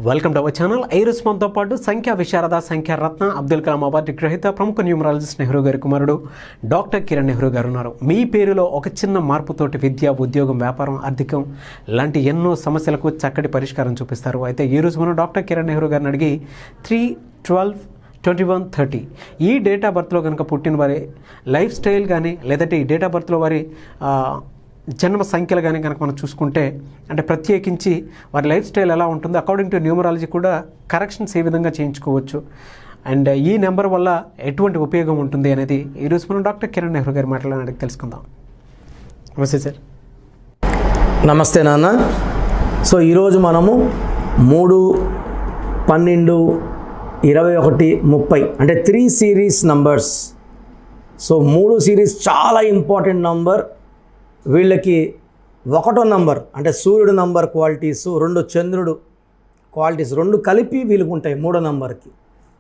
Welcome to our channel. Iris మనతో పాటు సంఖ్యా విశారద సంఖ్యా రత్న అబ్దుల్ కలాం అవార్డు గ్రహీత ప్రముఖ న్యూమరాలజిస్ట్ నెహ్రూ గారి కుమారుడు డాక్టర్ కిరణ్ నెహ్రూ గారు ఉన్నారు. మీ పేరులో ఒక చిన్న మార్పుతోటి విద్య, ఉద్యోగం, వ్యాపారం, ఆర్థికం లాంటి ఎన్నో సమస్యలకు చక్కటి పరిష్కారం చూపిస్తారు. అయితే ఈరోజు మనం డాక్టర్ కిరణ్ నెహ్రూ గారిని అడిగి 3/12/2130 ఈ డేట్ ఆఫ్ బర్త్లో కనుక పుట్టిన వారి లైఫ్ స్టైల్ కానీ లేదంటే ఈ డేట్ ఆఫ్ బర్త్లో వారి జన్మ సంఖ్యలు కానీ కనుక మనం చూసుకుంటే అంటే ప్రత్యేకించి వారి లైఫ్ స్టైల్ ఎలా ఉంటుందో అకార్డింగ్ టు న్యూమరాలజీ కూడా కరెక్షన్స్ ఏ విధంగా చేయించుకోవచ్చు అండ్ ఈ నెంబర్ వల్ల ఎటువంటి ఉపయోగం ఉంటుంది అనేది ఈరోజు మనం డాక్టర్ కిరణ్ నెహ్రూ గారి మాటలను అడిగి తెలుసుకుందాం. నమస్తే సార్. నమస్తే నాన్న. సో ఈరోజు మనము 3/12/21/30 అంటే 3 సిరీస్ నంబర్స్. సో 3 సిరీస్ చాలా ఇంపార్టెంట్ నంబర్. వీళ్ళకి 1వ నంబర్ అంటే సూర్యుడు నంబర్ క్వాలిటీస్, 2 చంద్రుడు క్వాలిటీస్, 2 కలిపి వీళ్ళకి ఉంటాయి 3వ నంబర్కి.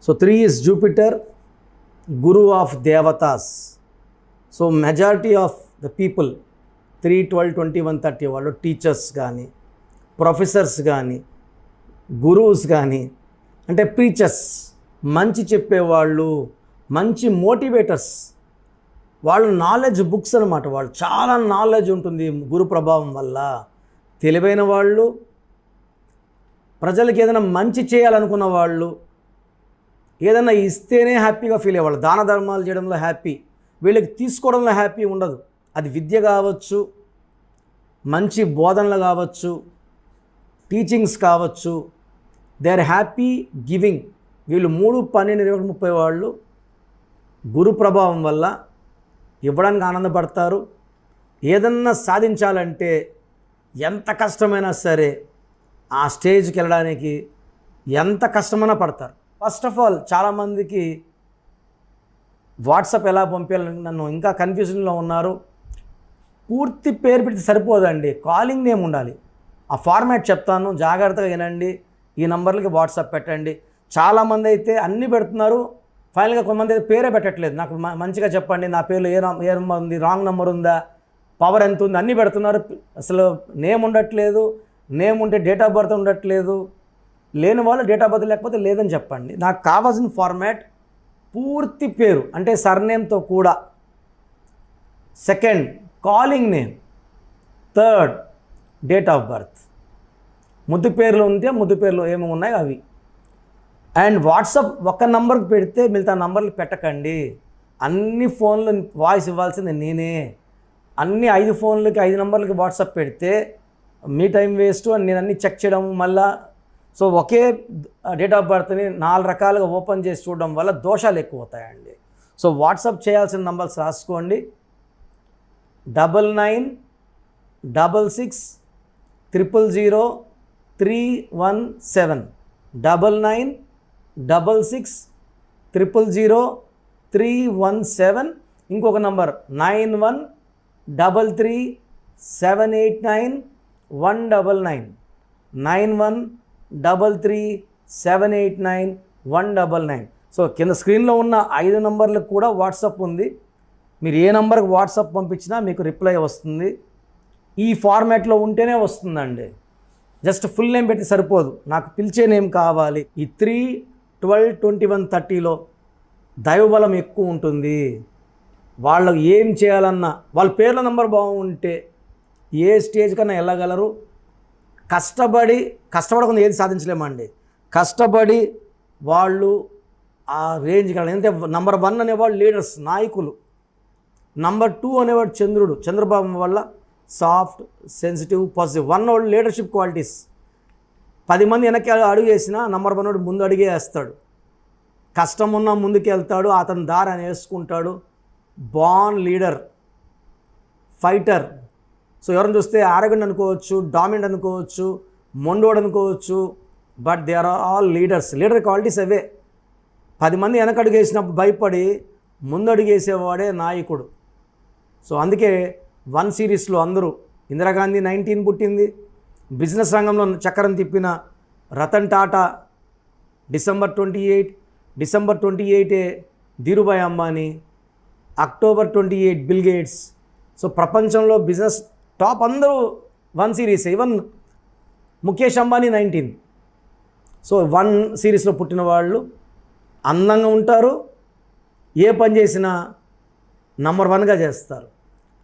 So 3 is Jupiter, guru of దేవతాస్. So majority of the people 3/12/21/30 వాళ్ళు టీచర్స్ కానీ, ప్రొఫెసర్స్ కానీ, గురువుస్ కానీ అంటే ప్రీచర్స్, మంచి చెప్పేవాళ్ళు, మంచి మోటివేటర్స్, వాళ్ళు నాలెడ్జ్ బుక్స్ అనమాట. వాళ్ళు చాలా నాలెడ్జ్ ఉంటుంది గురు ప్రభావం వల్ల. తెలివైన వాళ్ళు, ప్రజలకి ఏదైనా మంచి చేయాలనుకున్న వాళ్ళు, ఏదైనా ఇస్తేనే హ్యాపీగా ఫీల్ అయ్యేవాళ్ళు. దాన ధర్మాలు చేయడంలో హ్యాపీ, వీళ్ళకి తీసుకోవడంలో హ్యాపీ ఉండదు. అది విద్య కావచ్చు, మంచి బోధనలు కావచ్చు, టీచింగ్స్ కావచ్చు. They are happy giving. వీళ్ళు 3/12/21/30 వాళ్ళు గురు ప్రభావం వల్ల ఇవ్వడానికి ఆనందపడతారు. ఏదన్నా సాధించాలంటే ఎంత కష్టమైనా సరే ఆ స్టేజ్కి వెళ్ళడానికి ఎంత కష్టమైనా పడతారు. ఫస్ట్ ఆఫ్ ఆల్ చాలామందికి వాట్సాప్ ఎలా పంపించాలని నన్ను ఇంకా కన్ఫ్యూజన్లో ఉన్నారు. పూర్తి పేరు పెడితే సరిపోదండి, కాలింగ్ నేమ్ ఉండాలి. ఆ ఫార్మాట్ చెప్తాను, జాగ్రత్తగా వినండి. ఈ నంబర్లకి వాట్సాప్ పెట్టండి. చాలామంది అయితే అన్నీ పెడుతున్నారు, ఫైనల్గా కొంతమంది అయితే పేరే పెట్టట్లేదు. నాకు మంచిగా చెప్పండి, నా పేరులో ఏ నెంబర్ ఉంది, రాంగ్ నెంబర్ ఉందా, పవర్ ఎంత ఉంది, అన్నీ పెడుతున్నారు. అసలు నేమ్ ఉండట్లేదు, నేమ్ ఉంటే డేట్ ఆఫ్ బర్త్ ఉండట్లేదు. లేని వాళ్ళు డేట్ ఆఫ్ బర్త్ లేకపోతే లేదని చెప్పండి. నాకు కావాల్సిన ఫార్మాట్ పూర్తి పేరు అంటే సర్నేమ్తో కూడా, second calling name, third date of birth. ముద్దు పేర్లు ఉంటే ముద్దు పేర్లు ఏమేమి ఉన్నాయో అవి. అండ్ వాట్సాప్ ఒక నంబర్కి పెడితే మిగతా నంబర్లు పెట్టకండి. అన్ని ఫోన్లు వాయిస్ ఇవ్వాల్సింది నేనే. అన్ని 5 ఫోన్లకి 5 నంబర్లకి వాట్సాప్ పెడితే మీ టైం వేస్ట్ అని నేను అన్నీ చెక్ చేయడం మళ్ళా. సో ఒకే డేట్ ఆఫ్ బర్త్ని 4 రకాలుగా ఓపెన్ చేసి చూడడం వల్ల దోషాలు ఎక్కువ అవుతాయండి. సో వాట్సాప్ చేయాల్సిన నంబర్స్ రాసుకోండి. 9966000317 9966000317. ఇంకొక నంబర్ 9133789199 9133789199. సో కింద స్క్రీన్లో ఉన్న 5 నంబర్లకు కూడా వాట్సాప్ ఉంది. మీరు ఏ నంబర్కి వాట్సాప్ పంపించినా మీకు రిప్లై వస్తుంది. ఈ ఫార్మాట్లో ఉంటేనే వస్తుందండి. జస్ట్ ఫుల్ నేమ్ పెట్టి సరిపోదు, నాకు పిలిచే నేమ్ కావాలి. ఈ 3/12/21/30లో దైవబలం ఎక్కువ ఉంటుంది. వాళ్ళకి ఏం చేయాలన్నా వాళ్ళ పేర్ల నంబర్ బాగుంటే ఏ స్టేజ్ కన్నా వెళ్ళగలరు. కష్టపడకుండా ఏది సాధించలేమండి. కష్టపడి వాళ్ళు ఆ రేంజ్కి వెళ్ళాలి. ఎందుకంటే నంబర్ 1 అనేవాళ్ళు లీడర్స్, నాయకులు. నంబర్ 2 అనేవాడు చంద్రుడు, చంద్రబాబు వల్ల సాఫ్ట్, సెన్సిటివ్, పాజిటివ్. 1 వాడు లీడర్షిప్ క్వాలిటీస్. 10 మంది వెనక్కి అడుగు వేసినా నంబర్ 1 వాడు ముందు అడిగే వేస్తాడు. కష్టం ఉన్నా ముందుకు వెళ్తాడు, అతని దారి అని వేసుకుంటాడు. బాన్ లీడర్, ఫైటర్. సో ఎవరిని చూస్తే ఆరోగెంట్ అనుకోవచ్చు, డామినెంట్ అనుకోవచ్చు, మొండోడు అనుకోవచ్చు, but they are all leaders. Leader qualities అవే. 10 మంది వెనక అడుగు వేసినప్పుడు భయపడి ముందు అడుగు వేసేవాడే నాయకుడు. సో అందుకే 1 సిరీస్లో అందరూ, ఇందిరాగాంధీ 19 పుట్టింది, బిజినెస్ రంగంలో చక్రం తిప్పిన Ratan Tata December 28 Dhirubhai Ambani, October 28 Bill Gates. So ప్రపంచంలో బిజినెస్ టాప్ అందరూ 1 series. Even Mukesh Ambani 19, so 1 సిరీస్లో పుట్టిన వాళ్ళు అందంగా ఉంటారు, ఏ పని చేసినా నంబర్ 1గా చేస్తారు.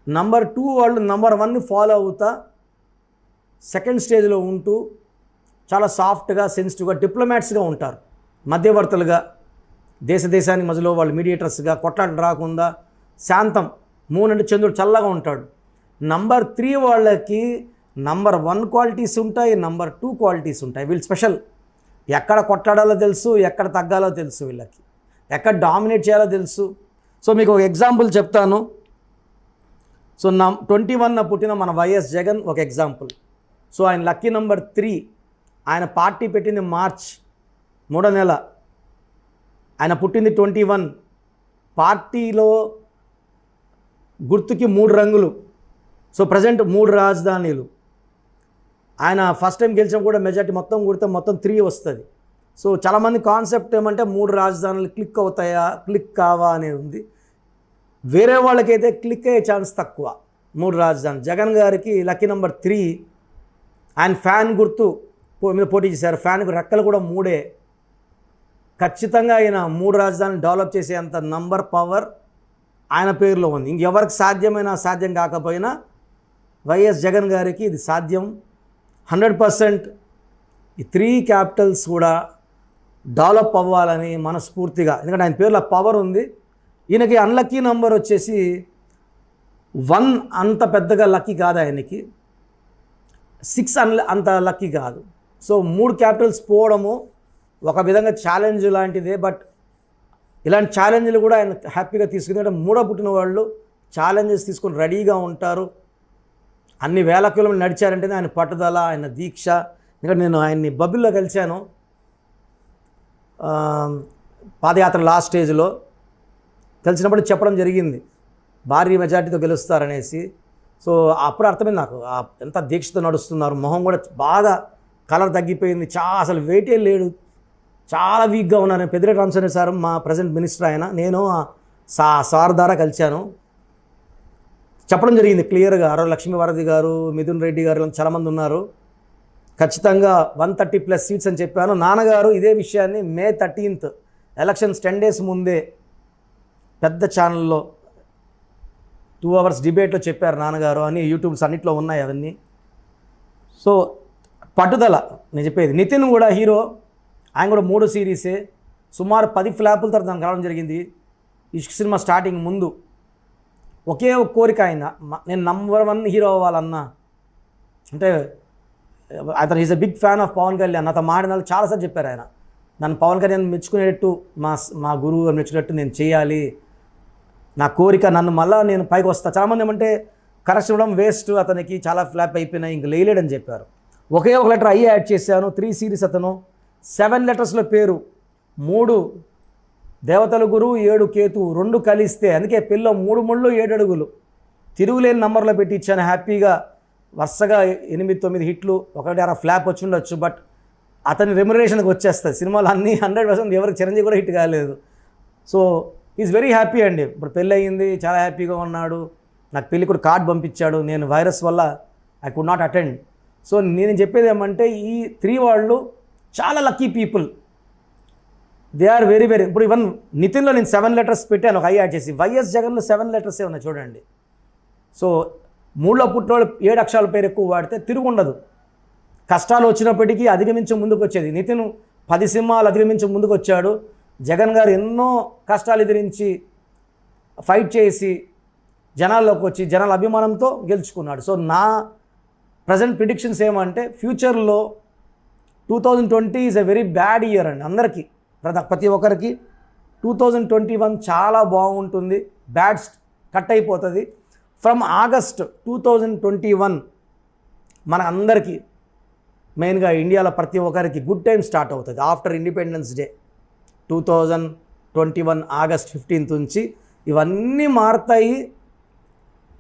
నంబర్ 2 వాళ్ళు నంబర్ 1ని ఫాలో అవుతా సెకండ్ స్టేజ్లో ఉంటూ చాలా సాఫ్ట్గా, సెన్సిటివ్గా, డిప్లొమాట్స్గా ఉంటారు. మధ్యవర్తులుగా, దేశానికి మధ్యలో వాళ్ళు మీడియేటర్స్గా, కొట్లాట రాకుండా శాంతం. 3 అంటే చంద్రుడు చల్లగా ఉంటాడు. నంబర్ 3 వాళ్ళకి నంబర్ 1 క్వాలిటీస్ ఉంటాయి, నంబర్ 2 క్వాలిటీస్ ఉంటాయి. వీళ్ళు స్పెషల్. ఎక్కడ కొట్లాడాలో తెలుసు, ఎక్కడ తగ్గాలో తెలుసు, వీళ్ళకి ఎక్కడ డామినేట్ చేయాలో తెలుసు. సో మీకు ఒక ఎగ్జాంపుల్ చెప్తాను. సో 21 పుట్టిన మన వైఎస్ జగన్ ఒక ఎగ్జాంపుల్. సో ఆయన లక్కీ నంబర్ 3. ఆయన పార్టీ పెట్టింది మార్చ్ 3వ నెల. ఆయన పుట్టింది 21. పార్టీలో గుర్తుకి 3 రంగులు. సో ప్రజెంట్ 3 రాజధానులు. ఆయన ఫస్ట్ టైం గెలిచిన కూడా మెజార్టీ మొత్తం కూడితే మొత్తం 3 వస్తుంది. సో చాలామంది కాన్సెప్ట్ ఏమంటే 3 రాజధానులు క్లిక్ అవుతాయా, క్లిక్ కావా అనేది ఉంది. వేరే వాళ్ళకైతే క్లిక్ అయ్యే ఛాన్స్ తక్కువ. 3 రాజధానులు. జగన్ గారికి లక్కీ నెంబర్ 3. ఆయన ఫ్యాన్ గుర్తు మీద పోటీ చేశారు. ఫ్యాన్కు రెక్కలు కూడా 3. ఖచ్చితంగా ఆయన 3 రాజధానులు డెవలప్ చేసేంత నంబర్, పవర్ ఆయన పేరులో ఉంది. ఇంకెవరికి సాధ్యమైనా సాధ్యం కాకపోయినా వైఎస్ జగన్ గారికి ఇది సాధ్యం 100%. ఈ 3 క్యాపిటల్స్ కూడా డెవలప్ అవ్వాలని మనస్ఫూర్తిగా, ఎందుకంటే ఆయన పేరులో పవర్ ఉంది. ఈయనకి అన్లక్కీ నంబర్ వచ్చేసి 1 అంత పెద్దగా లక్కీ కాదు ఆయనకి, 6 అంత లక్కీ కాదు. సో 3 క్యాపిటల్స్ పోవడము ఒక విధంగా ఛాలెంజ్ లాంటిదే. బట్ ఇలాంటి ఛాలెంజ్లు కూడా ఆయన హ్యాపీగా తీసుకుని, అంటే 3వ పుట్టిన వాళ్ళు ఛాలెంజెస్ తీసుకొని రెడీగా ఉంటారు. అన్ని వేల కిలోమీటర్లు నడిచారంటేనే ఆయన పట్టుదల, ఆయన దీక్ష. ఎందుకంటే నేను ఆయన్ని బబుల్లో కలిశాను పాదయాత్ర లాస్ట్ స్టేజ్లో. కలిసినప్పుడు చెప్పడం జరిగింది భారీ మెజార్టీతో గెలుస్తారనేసి. సో అప్పుడు అర్థమైంది నాకు ఎంత దీక్షతో నడుస్తున్నారు. మొహం కూడా బాగా కలర్ తగ్గిపోయింది, అసలు వెయిటే లేడు, చాలా వీక్గా ఉన్నారు. పెద్దిరెడ్డి రామచంద్ర సార్ మా ప్రజెంట్ మినిస్టర్ ఆయన, నేను సార్ ద్వారా కలిశాను. చెప్పడం జరిగింది క్లియర్గా. లక్ష్మీవారధి గారు, మిథున్ రెడ్డి గారు చాలామంది ఉన్నారు. ఖచ్చితంగా 130+ సీట్స్ అని చెప్పాను. నాన్నగారు ఇదే విషయాన్ని మే 13th ఎలక్షన్స్ 10 days ముందే పెద్ద ఛానల్లో 2 hours డిబేట్లో చెప్పారు నాన్నగారు అని. యూట్యూబ్స్ అన్నిట్లో ఉన్నాయి అవన్నీ. సో పట్టుదల నేను చెప్పేది. నితిన్ కూడా హీరో, ఆయన కూడా 3 సిరీసే. సుమారు 10 ఫ్లాపుల తర్వాత దానికి రావడం జరిగింది. ఇష్క్ సినిమా స్టార్టింగ్ ముందు ఒకే ఒక కోరిక ఆయన, నేను నంబర్ 1 హీరో అవ్వాలన్నా. అంటే అతను is a big fan of Pavan Kalyan. అతను మాడినాలు చాలాసార్లు చెప్పారు ఆయన, నన్ను పవన్ కళ్యాణ్ మెచ్చుకునేటట్టు, మా గురువు మెచ్చుకునేటట్టు నేను చేయాలి, నా కోరిక, నన్ను మళ్ళీ నేను పైకి వస్తా. చాలామంది ఏమంటే కరెక్షన్ ఇవ్వడం వేస్ట్, అతనికి చాలా ఫ్లాప్ అయిపోయినాయి, ఇంక లేలేడని చెప్పారు. ఒకే ఒక లెటర్ యాడ్ చేశాను. 3 సిరీస్ అతను 7 letersలో పేరు. 3 దేవతల గురువు, 7 కేతు, 2 కలిస్తే, అందుకే పిల్ల 3 ముళ్ళు 7 అడుగులు తిరుగులేని నంబర్లో పెట్టి ఇచ్చాను. హ్యాపీగా వరుసగా 8-9 హిట్లు, 1-6 ఫ్లాప్ వచ్చి ఉండొచ్చు. బట్ అతని రెమ్యునరేషన్కి వచ్చేస్తుంది. సినిమాలు అన్నీ 100%. ఎవరికి చిరంజీవి కూడా హిట్ కాలేదు. సో ఈజ్ వెరీ హ్యాపీ అండి. ఇప్పుడు పెళ్ళి అయ్యింది, చాలా హ్యాపీగా ఉన్నాడు. నాకు పెళ్ళి కూడా కార్డ్ పంపించాడు. నేను వైరస్ వల్ల I could not attend. So నేను చెప్పేది ఏమంటే ఈ 3 వాళ్ళు చాలా lucky people. They are very very. ఇప్పుడు ఈవెన్ నితిన్లో నేను 7 letters పెట్టాను, ఒక యాడ్ చేసి. వైఎస్ జగన్లో 7 letters ఉన్నాయి చూడండి. సో 3లో పుట్టిన వాళ్ళు 7 అక్షరాల పేరు ఎక్కువ వాడితే తిరుగుండదు. కష్టాలు వచ్చినప్పటికీ అధిగమించి ముందుకు వచ్చేది. నితిన్ 10 సింహాలు అధిగమించి ముందుకు వచ్చాడు. జగన్ గారు ఎన్నో కష్టాలు ఎదిరించి ఫైట్ చేసి జనాల్లోకి వచ్చి జనాల అభిమానంతో గెలుచుకున్నాడు. సో నా ప్రజెంట్ ప్రిడిక్షన్స్ ఏమంటే ఫ్యూచర్లో 2020 is a very bad year అండి అందరికీ, ప్రతి ఒక్కరికి. 2021 చాలా బాగుంటుంది, బ్యాడ్ కట్ అయిపోతుంది. ఫ్రమ్ ఆగస్ట్ 2021 మన అందరికీ, మెయిన్గా ఇండియాలో ప్రతి ఒక్కరికి గుడ్ టైం స్టార్ట్ అవుతుంది. After independence day 2021 August 15th నుంచి ఇవన్నీ మారుతాయి.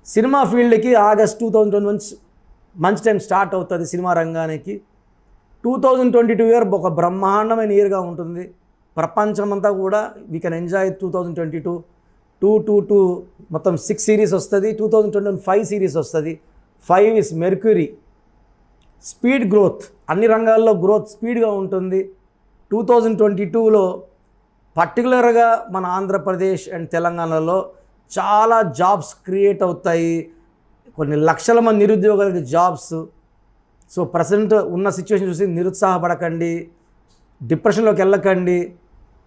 సినిమా ఫీల్డ్కి ఆగస్ట్ 2021 మంచి టైం స్టార్ట్ అవుతుంది. సినిమా రంగానికి 2022 ఇయర్ ఒక బ్రహ్మాండమైన ఇయర్గా ఉంటుంది. ప్రపంచమంతా కూడా వీ కెన్ ఎంజాయ్ 2022. 2 మొత్తం 6 సిరీస్ వస్తుంది. 2021 5 సిరీస్ వస్తుంది. 5 ఇస్ మెర్క్యూరీ. స్పీడ్ గ్రోత్, అన్ని రంగాల్లో గ్రోత్ స్పీడ్గా ఉంటుంది. 2022లో పర్టికులర్గా మన ఆంధ్రప్రదేశ్ అండ్ తెలంగాణలో చాలా జాబ్స్ క్రియేట్ అవుతాయి. కొన్ని లక్షల మంది నిరుద్యోగులకి జాబ్స్. సో ప్రజెంట్ ఉన్న సిచ్యువేషన్ చూసి నిరుత్సాహపడకండి, డిప్రెషన్లోకి వెళ్ళకండి.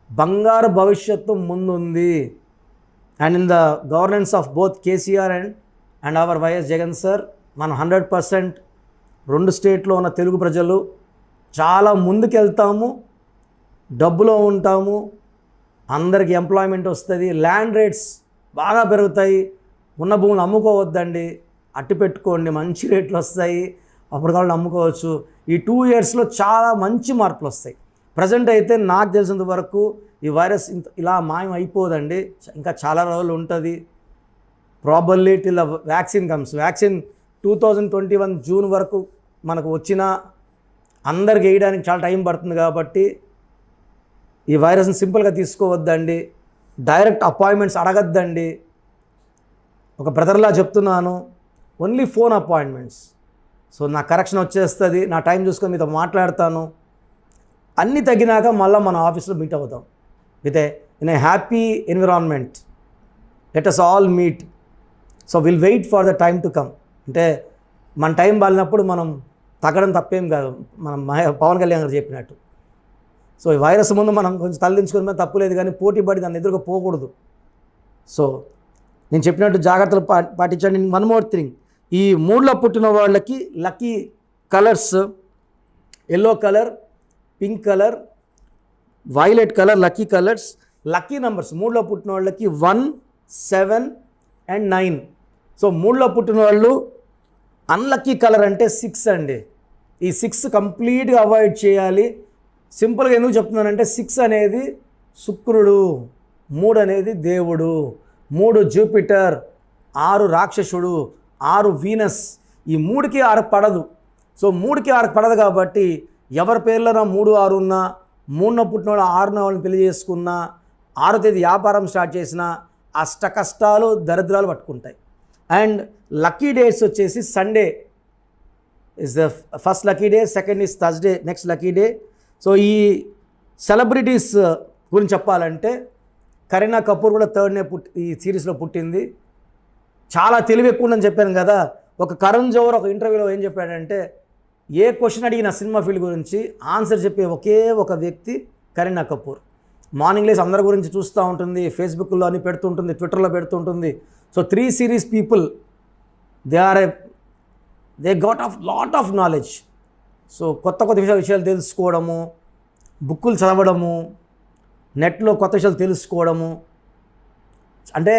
బంగారు భవిష్యత్తు ముందుంది. And in the governance of both KCR and hour YS Jagan sir, మనం 100% 2 స్టేట్లో ఉన్న తెలుగు ప్రజలు చాలా ముందుకెళ్తాము, డబ్బులో ఉంటాము, అందరికి ఎంప్లాయ్మెంట్ వస్తుంది, ల్యాండ్ రేట్స్ బాగా పెరుగుతాయి. ఉన్న భూములు అమ్ముకోవద్దండి, అట్టి పెట్టుకోండి, మంచి రేట్లు వస్తాయి, అప్పుడు కావాలి అమ్ముకోవచ్చు. ఈ 2 ఇయర్స్లో చాలా మంచి మార్పులు వస్తాయి. ప్రజెంట్ అయితే నాకు తెలిసినంత వరకు ఈ వైరస్ ఇలా మాయం అయిపోదండి, ఇంకా చాలా రోజులు ఉంటుంది. Probably till vaccine comes. Vaccine 2021 June వరకు మనకు వచ్చినా అందరికి వేయడానికి చాలా టైం పడుతుంది. కాబట్టి ఈ వైరస్ని సింపుల్గా తీసుకోవద్దండి, డైరెక్ట్ అపాయింట్మెంట్స్ అడగద్దండి. ఒక బ్రదర్లా చెప్తున్నాను, ఓన్లీ ఫోన్ అపాయింట్మెంట్స్. సో నా కరెక్షన్ వచ్చేస్తుంది, నా టైం చూసుకొని మీతో మాట్లాడతాను. అన్నీ తగ్గినాక మళ్ళీ మన ఆఫీస్లో మీట్ అవుతాం with in a happy environment. Let us all meet. So will wait for the time to come. అంటే మన టైం బాలినప్పుడు మనం తగ్గడం తప్పేం కాదు, మనం పవన్ కళ్యాణ్ గారు చెప్పినట్టు. సో ఈ వైరస్ ముందు మనం కొంచెం తలదించుకునే తప్పు లేదు, కానీ పోటీ పడి దాన్ని ఎదురుగా పోకూడదు. సో నేను చెప్పినట్టు జాగ్రత్తలు పాటించండి. వన్ మోర్ థింగ్, ఈ 3లో పుట్టిన వాళ్ళకి lucky colours yellow colour, pink colour, violet colour lucky colours. Lucky numbers 3లో పుట్టిన వాళ్ళకి 1, 7 and 9. సో 3లో పుట్టిన వాళ్ళు అన్లక్కీ కలర్ అంటే 6 అండి. ఈ 6 కంప్లీట్గా అవాయిడ్ చేయాలి. సింపుల్గా ఎందుకు చెప్తున్నానంటే 6 అనేది శుక్రుడు, 3 అనేది దేవుడు, 3 జూపిటర్, 6 రాక్షసుడు, 6 వీనస్. ఈ 3కి 6 పడదు. సో 3కి 6 పడదు కాబట్టి ఎవరి పేర్లోనా 3, 6 ఉన్నా, 3న పుట్టిన వాళ్ళు 6న వాళ్ళని పెళ్లి చేసుకున్నా, 6వ తేదీ వ్యాపారం స్టార్ట్ చేసినా అష్ట కష్టాలు దరిద్రాలు పట్టుకుంటాయి. అండ్ లక్కీ డేట్స్ వచ్చేసి Sunday is the first lucky day, second is Thursday next lucky day. So ఈ సెలబ్రిటీస్ గురించి చెప్పాలంటే కరీనా కపూర్ కూడా 3rd ఈ సిరీస్లో పుట్టింది. చాలా తెలివి ఎక్కువ ఉందని చెప్పాను కదా. ఒక కరణ్ జోహర్ ఒక ఇంటర్వ్యూలో ఏం చెప్పాడంటే, ఏ క్వశ్చన్ అడిగిన సినిమా ఫీల్డ్ గురించి ఆన్సర్ చెప్పే ఒకే ఒక వ్యక్తి కరీనా కపూర్. మార్నింగ్ లేసి అందరి గురించి చూస్తూ ఉంటుంది, ఫేస్బుక్లో అని పెడుతుంటుంది, ట్విట్టర్లో పెడుతుంటుంది. So 3 series people they got lot of knowledge. So కొత్త విషయాలు తెలుసుకోవడము, బుక్కులు చదవడము, నెట్లో కొత్త విషయాలు తెలుసుకోవడము, అంటే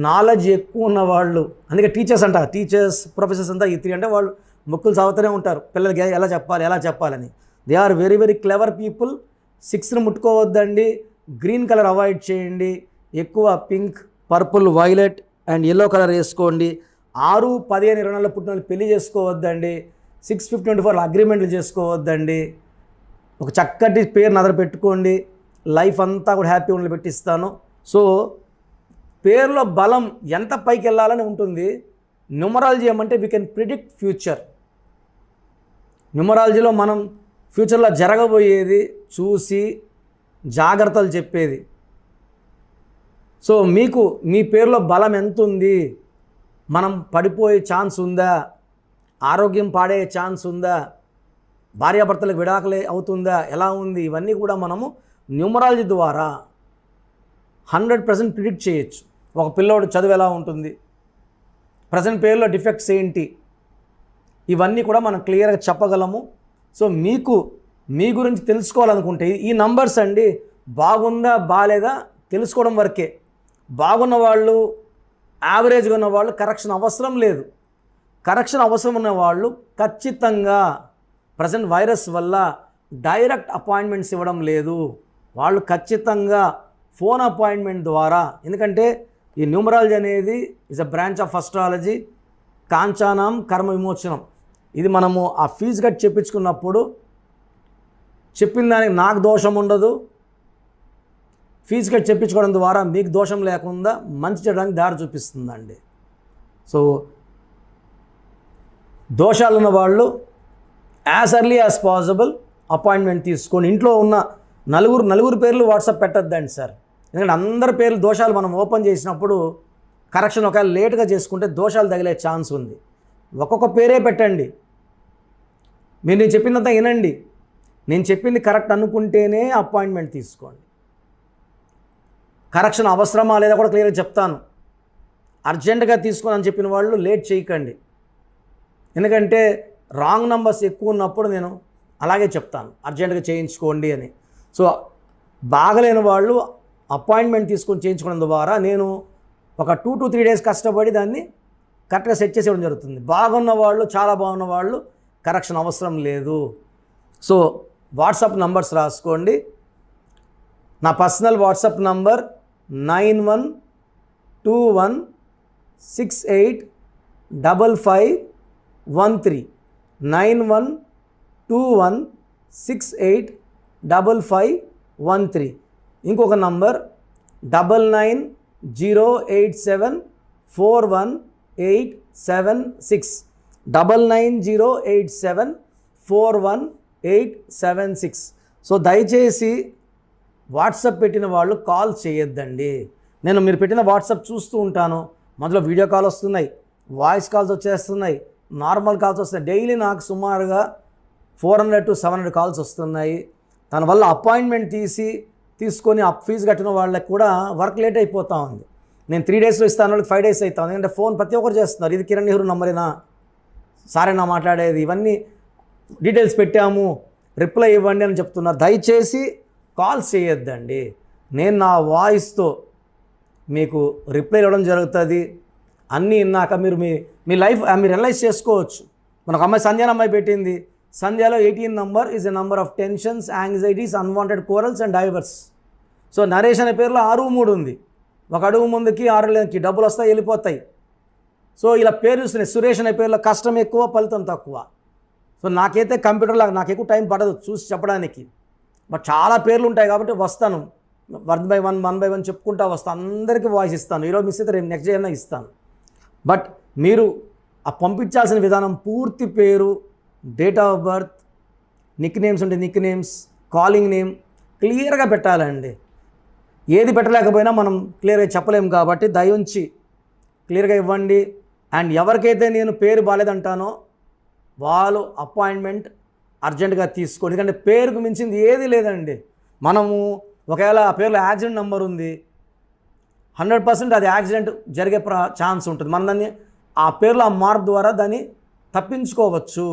నాలెడ్జ్ ఎక్కువ ఉన్న వాళ్ళు. అందుకే టీచర్స్ ప్రొఫెసర్స్ అంతా ఈ 3 అంటే వాళ్ళు బుక్కులు చదువుతూనే ఉంటారు, పిల్లలకి ఎలా చెప్పాలని. They are very very clever people. 6ని ముట్టుకోవద్దండి, గ్రీన్ కలర్ అవాయిడ్ చేయండి, ఎక్కువ pink, purple, violet and yellow colour వేసుకోండి. 6, 15, 24 పుట్టిన వాళ్ళు పెళ్లి చేసుకోవద్దండి. 6, 15, 24 అగ్రిమెంట్లు చేసుకోవద్దండి. ఒక చక్కటి పేరు నదర పెట్టుకోండి, లైఫ్ అంతా కూడా హ్యాపీ ఉండి పెట్టిస్తాను. సో పేరులో బలం ఎంత పైకి వెళ్ళాలని ఉంటుంది. న్యూమరాలజీ ఏమంటే వీ కెన్ ప్రిడిక్ట్ ఫ్యూచర్. న్యూమరాలజీలో మనం ఫ్యూచర్లో జరగబోయేది చూసి జాగ్రత్తలు చెప్పేది. సో మీకు మీ పేరులో బలం ఎంత ఉంది, మనం పడిపోయే ఛాన్స్ ఉందా, ఆరోగ్యం పాడే ఛాన్స్ ఉందా, భార్యాభర్తలకు విడాకులే అవుతుందా, ఎలా ఉంది, ఇవన్నీ కూడా మనము న్యూమరాలజీ ద్వారా 100% ప్రిడిక్ట్ చేయొచ్చు. ఒక పిల్లోడు చదువు ఎలా ఉంటుంది, ప్రజెంట్ పేరులో డిఫెక్ట్స్ ఏంటి, ఇవన్నీ కూడా మనం క్లియర్గా చెప్పగలము. సో మీకు మీ గురించి తెలుసుకోవాలనుకుంటే ఈ నంబర్స్ అండి, బాగుందా బాగాలేదా తెలుసుకోవడం వరకే. బాగున్న వాళ్ళు, యావరేజ్గా ఉన్న వాళ్ళు కరెక్షన్ అవసరం లేదు. కరెక్షన్ అవసరం ఉన్న వాళ్ళు ఖచ్చితంగా ప్రజెంట్ వైరస్ వల్ల డైరెక్ట్ అపాయింట్మెంట్స్ ఇవ్వడం లేదు, వాళ్ళు ఖచ్చితంగా ఫోన్ అపాయింట్మెంట్ ద్వారా. ఎందుకంటే ఈ న్యూమరాలజీ అనేది is a branch of astrology. కాంచానం కర్మ విమోచనం. ఇది మనము ఆ ఫీజు కట్టి చెప్పించుకున్నప్పుడు చెప్పిన దానికి నాకు దోషం ఉండదు, ఫీజు కట్టి చెప్పించుకోవడం ద్వారా మీకు దోషం లేకుండా మంచి చేయడానికి దారి చూపిస్తుందండి. సో దోషాలు ఉన్న వాళ్ళు as early as possible appointment తీసుకొని ఇంట్లో ఉన్న నలుగురు పేర్లు వాట్సాప్ పెట్టద్దండి సార్. ఎందుకంటే అందరి పేర్లు దోషాలు మనం ఓపెన్ చేసినప్పుడు కరెక్షన్ ఒకవేళ లేట్గా చేసుకుంటే దోషాలు తగిలే ఛాన్స్ ఉంది. ఒక్కొక్క పేరే పెట్టండి. మీరు నేను చెప్పిందంతా వినండి. నేను చెప్పింది కరెక్ట్ అనుకుంటేనే అపాయింట్మెంట్ తీసుకోండి. కరెక్షన్ అవసరమా లేదా కూడా క్లియర్గా చెప్తాను. అర్జెంటుగా తీసుకొని అని చెప్పిన వాళ్ళు లేట్ చేయకండి. ఎందుకంటే రాంగ్ నంబర్స్ ఎక్కువ ఉన్నప్పుడు నేను అలాగే చెప్తాను, అర్జెంటుగా చేయించుకోండి అని. సో బాగలేని వాళ్ళు అపాయింట్మెంట్ తీసుకొని చేయించుకోవడం ద్వారా నేను ఒక 2 to 3 days కష్టపడి దాన్ని కరెక్ట్గా సెట్ చేసేయడం జరుగుతుంది. బాగున్న వాళ్ళు, చాలా బాగున్న వాళ్ళు కరెక్షన్ అవసరం లేదు. సో వాట్సాప్ నంబర్స్ రాసుకోండి. నా పర్సనల్ వాట్సాప్ నంబర్ 9121685513 9121685513. ఇంకొక నంబర్ 9908741876 9908741876. సో దయచేసి వాట్సాప్ పెట్టిన వాళ్ళు కాల్ చేయొద్దండి. మీరు పెట్టిన వాట్సాప్ చూస్తూ ఉంటాను. మొదలు వీడియో కాల్ వస్తున్నాయి, వాయిస్ కాల్స్ వచ్చేస్తున్నాయి, నార్మల్ కాల్స్ వస్తున్నాయి. డైలీ నాకు సుమారుగా 400 to 700 కాల్స్ వస్తున్నాయి. దానివల్ల అపాయింట్మెంట్ తీసుకొని ఫీజు కట్టిన వాళ్ళకి కూడా వర్క్ లేట్ అయిపోతూ ఉంది. నేను 3 daysలో ఇస్తాను, వాళ్ళకి 5 days అవుతాను. ఎందుకంటే ఫోన్ ప్రతి ఒక్కరు చేస్తున్నారు, ఇది కిరణ్ నెహ్రూ నంబరేనా, సారేనా మాట్లాడేది, ఇవన్నీ డీటెయిల్స్ పెట్టాము, రిప్లై ఇవ్వండి అని చెప్తున్నారు. దయచేసి కాల్స్ చేయొద్దండి. నేను నా వాయిస్తో మీకు రిప్లై ఇవ్వడం జరుగుతుంది. అన్నీ విన్నాక మీరు మీ లైఫ్ మీరు రియలైజ్ చేసుకోవచ్చు. మనకు అమ్మాయి సంధ్యాన అమ్మాయి పెట్టింది, సంధ్యాలో 18 number is a number of tensions, anxieties, unwanted corals and diverse. So Naresh అనే పేరులో 6 3 ఉంది. ఒక అడుగు ముందుకి 6 లేకి డబ్బులు వస్తాయి, వెళ్ళిపోతాయి. సో ఇలా పేరు చూస్తున్నాయి. సురేష్ అనే పేరులో కష్టం ఎక్కువ, ఫలితం తక్కువ. సో నాకైతే కంప్యూటర్లో నాకు ఎక్కువ టైం పడదు చూసి చెప్పడానికి, బట్ చాలా పేర్లు ఉంటాయి కాబట్టి వస్తాను. 1 by 1 చెప్పుకుంటా వస్తాను. అందరికీ వాయిస్ ఇస్తాను. ఈరోజు మిస్ అయితే రేపు నెక్స్ట్ డే అయినా ఇస్తాను. బట్ మీరు ఆ పంపించాల్సిన విధానం పూర్తి పేరు, date of birth, Nick names ఉంటే నిక్ నేమ్స్, కాలింగ్ నేమ్ క్లియర్గా పెట్టాలండి. ఏది పెట్టలేకపోయినా మనం క్లియర్గా చెప్పలేము కాబట్టి దయవుంచి క్లియర్గా ఇవ్వండి. అండ్ ఎవరికైతే నేను పేరు బాగాలేదంటానో వాళ్ళు అపాయింట్మెంట్ అర్జెంటుగా తీసుకోండి. ఎందుకంటే పేరుకు మించింది ఏది లేదండి. మనము ఒకవేళ ఆ పేరులో యాక్సిడెంట్ నెంబర్ ఉంది, 100% అది యాక్సిడెంట్ జరిగే ఛాన్స్ ఉంటుంది. మనం దాన్ని ఆ పేరులో ఆ మార్పు ద్వారా దాన్ని తప్పించుకోవచ్చు.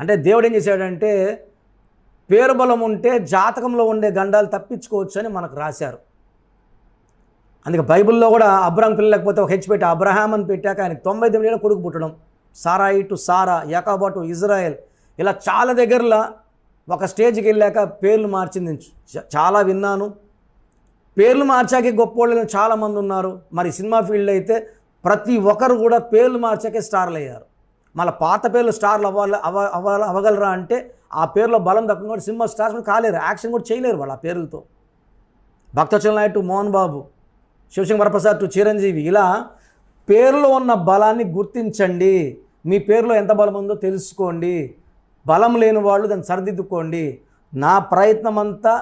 అంటే దేవుడు ఏం చేశాడంటే పేరు బలం ఉంటే జాతకంలో ఉండే గండాలు తప్పించుకోవచ్చు అని మనకు రాశారు. అందుకే బైబిల్లో కూడా అబ్రాహం పిల్ల లేకపోతే ఒక హెచ్ పెట్టి అబ్రహాం అని పెట్టాక ఆయనకి 99 ఏళ్ళ కొడుకు పుట్టడం, సారాయి టు సారా, యాకోబు టు ఇజ్రాయెల్, ఇలా చాలా దగ్గరలో ఒక స్టేజ్కి వెళ్ళాక పేర్లు మార్చింది చాలా విన్నాను. పేర్లు మార్చాకే గొప్పోళ్ళు చాలామంది ఉన్నారు. మరి సినిమా ఫీల్డ్ అయితే ప్రతి ఒక్కరు కూడా పేర్లు మార్చాకే స్టార్లు అయ్యారు. మళ్ళీ పాత పేర్లు స్టార్లు అవ్వగలరా అంటే ఆ పేర్లో బలం తక్కువ కూడా సినిమా స్టార్స్ కూడా కాలేరు, యాక్షన్ కూడా చేయలేరు వాళ్ళు ఆ పేర్లతో. భక్తవత్సల నాయుడు టు మోహన్ బాబు, శివశంకర్ వరప్రసాద్ టు చిరంజీవి, ఇలా పేరులో ఉన్న బలాన్ని గుర్తించండి. మీ పేరులో ఎంత బలం ఉందో తెలుసుకోండి. బలం లేని వాళ్ళు దాన్ని సరిదిద్దుకోండి. నా ప్రయత్నం అంతా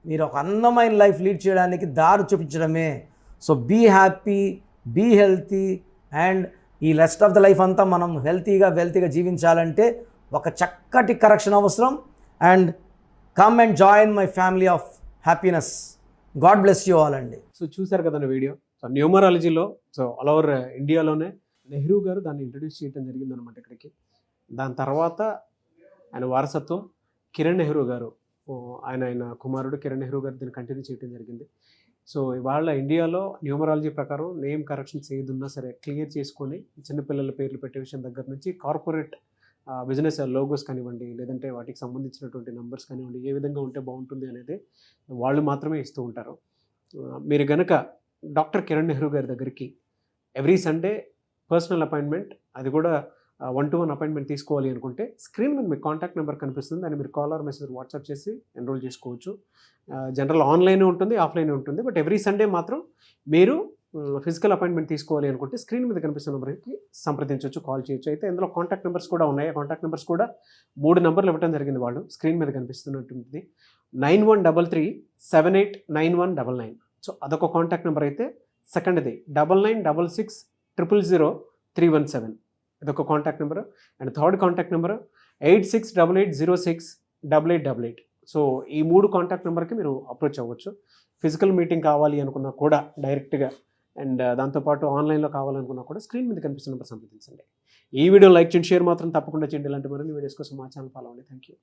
మీరు ఒక అందమైన లైఫ్ లీడ్ చేయడానికి దారి చూపించడమే. So be happy, be healthy, and ఈ రెస్ట్ ఆఫ్ ద లైఫ్ అంతా మనం వెల్తీగా జీవించాలంటే ఒక చక్కటి కరెక్షన్ అవసరం. And come and join my family of happiness. God bless you all అండి. సో చూశారు కదండి వీడియో. సో న్యూమరాలజీలో సో ఆల్ ఓవర్ ఇండియాలోనే నెహ్రూ గారు దాన్ని ఇంట్రడ్యూస్ చేయడం జరిగిందనమాట ఇక్కడికి. దాని తర్వాత ఆయన వారసత్వం కిరణ్ నెహ్రూ గారు, ఆయన కుమారుడు కిరణ్ నెహ్రూ గారు దీన్ని కంటిన్యూ చేయడం జరిగింది. సో ఇవాళ ఇండియాలో న్యూమరాలజీ ప్రకారం నేమ్ కరెక్షన్స్ ఏదున్నా సరే క్లియర్ చేసుకొని చిన్నపిల్లల పేర్లు పెట్టే విషయం దగ్గర నుంచి కార్పొరేట్ బిజినెస్ లోగోస్ కానివ్వండి, లేదంటే వాటికి సంబంధించినటువంటి నెంబర్స్ కానివ్వండి, ఏ విధంగా ఉంటే బాగుంటుంది అనేది వాళ్ళు మాత్రమే ఇస్తూ ఉంటారు. మీరు కనుక డాక్టర్ కిరణ్ నెహ్రూ గారి దగ్గరికి ఎవ్రీ సండే పర్సనల్ అపాయింట్మెంట్, అది కూడా 1-to-1 అపాయింట్మెంట్ తీసుకోవాలి అనుకుంటే స్క్రీన్ మీద మీకు కాంటాక్ట్ నెంబర్ కనిపిస్తుంది. దాన్ని మీరు కాల్ ఆర్ మెసేజ్ వాట్సాప్ చేసి ఎన్రోల్ చేసుకోవచ్చు. జనరల్ ఆన్లైన్ ఉంటుంది, ఆఫ్లైన్ ఉంటుంది. బట్ ఎవ్రీ సండే మాత్రం మీరు ఫిజికల్ అపాయింట్మెంట్ తీసుకోవాలి అనుకుంటే స్క్రీన్ మీద కనిపిస్తున్న నెంబర్కి సంప్రదించవచ్చు, కాల్ చేయొచ్చు. అయితే ఇందులో కాంటాక్ట్ నెంబర్స్ కూడా ఉన్నాయి. కాంటాక్ట్ నెంబర్స్ కూడా 3 నెంబర్లు ఇవ్వడం జరిగింది. వాళ్ళు స్క్రీన్ మీద కనిపిస్తున్నట్టుంది. 9133789199. సో అదొక కాంటాక్ట్ నెంబర్ అయితే. సెకండ్ది 9966000317, ఇదొక contact number. And third contact number 8688068888. So ఈ 3 కాంటాక్ట్ నెంబర్కి మీరు అప్రోచ్ అవ్వచ్చు. ఫిజికల్ మీటింగ్ కావాలి అనుకున్నా కూడా డైరెక్ట్గా, అండ్ దాంతోపాటు ఆన్లైన్లో కావాలనుకున్నా కూడా స్క్రీన్ మీద కనిపిస్తున్న నెంబర్ సంప్రదించండి. ఈ వీడియో లైక్ చేయండి, షేర్ మాత్రం తప్పకుండా చేయండి. ఇలాంటి మరిన్ని వీడియోస్ కోసం మా ఛానల్ ఫాలో అవ్వండి. Thank you.